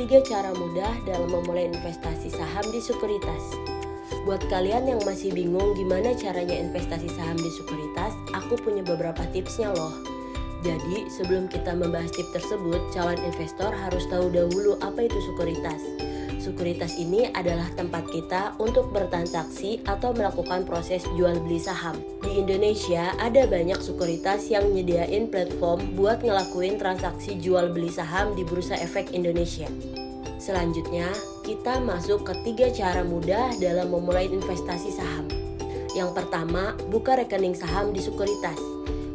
3 cara mudah dalam memulai investasi saham di sekuritas. Buat kalian yang masih bingung gimana caranya investasi saham di sekuritas, aku punya beberapa tipsnya loh. Jadi, sebelum kita membahas tips tersebut, calon investor harus tahu dahulu apa itu sekuritas. Sekuritas ini adalah tempat kita untuk bertransaksi atau melakukan proses jual beli saham. Di Indonesia ada banyak sekuritas yang nyediain platform buat ngelakuin transaksi jual beli saham di Bursa Efek Indonesia. Selanjutnya, kita masuk ke 3 cara mudah dalam memulai investasi saham. Yang pertama, buka rekening saham di sekuritas.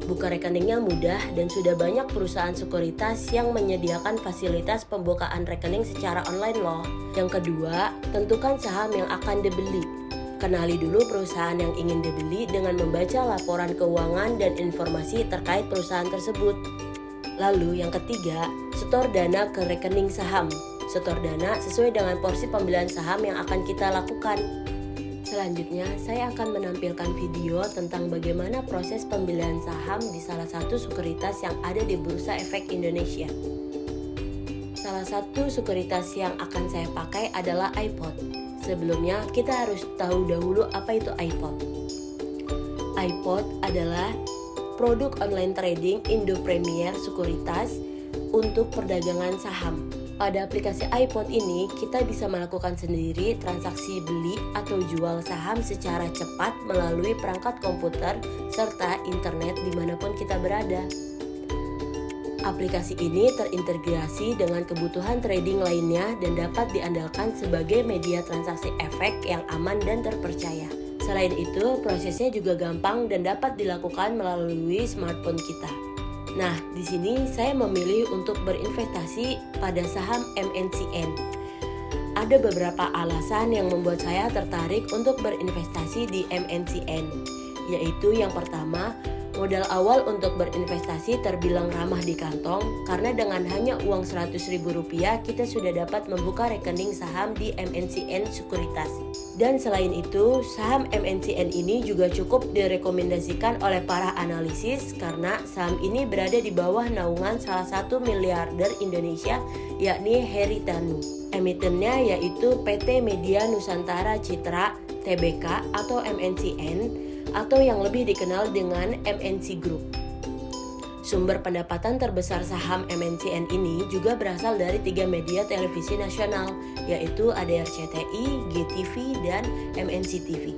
Buka rekeningnya mudah dan sudah banyak perusahaan sekuritas yang menyediakan fasilitas pembukaan rekening secara online loh. Yang kedua, tentukan saham yang akan dibeli. Kenali dulu perusahaan yang ingin dibeli dengan membaca laporan keuangan dan informasi terkait perusahaan tersebut. Lalu yang ketiga, setor dana ke rekening saham. Setor dana sesuai dengan porsi pembelian saham yang akan kita lakukan. Selanjutnya, saya akan menampilkan video tentang bagaimana proses pembelian saham di salah satu sekuritas yang ada di Bursa Efek Indonesia. Salah satu sekuritas yang akan saya pakai adalah iPod. Sebelumnya, kita harus tahu dahulu apa itu iPod. iPod adalah produk online trading Indo Premier Sekuritas untuk perdagangan saham. Pada aplikasi iPod ini, kita bisa melakukan sendiri transaksi beli atau jual saham secara cepat melalui perangkat komputer serta internet dimanapun kita berada. Aplikasi ini terintegrasi dengan kebutuhan trading lainnya dan dapat diandalkan sebagai media transaksi efek yang aman dan terpercaya. Selain itu, prosesnya juga gampang dan dapat dilakukan melalui smartphone kita. Nah, di sini saya memilih untuk berinvestasi pada saham MNCN. Ada beberapa alasan yang membuat saya tertarik untuk berinvestasi di MNCN, yaitu yang pertama, modal awal untuk berinvestasi terbilang ramah di kantong karena dengan hanya uang Rp100.000 kita sudah dapat membuka rekening saham di MNCN Sekuritas. Dan selain itu, saham MNCN ini juga cukup direkomendasikan oleh para analisis karena saham ini berada di bawah naungan salah satu miliarder Indonesia yakni Heri Tanu. Emitennya yaitu PT Media Nusantara Citra Tbk atau MNCN atau yang lebih dikenal dengan MNC Group. Sumber pendapatan terbesar saham MNCN ini juga berasal dari 3 media televisi nasional, yaitu ADRCTI, GTV, dan MNC TV.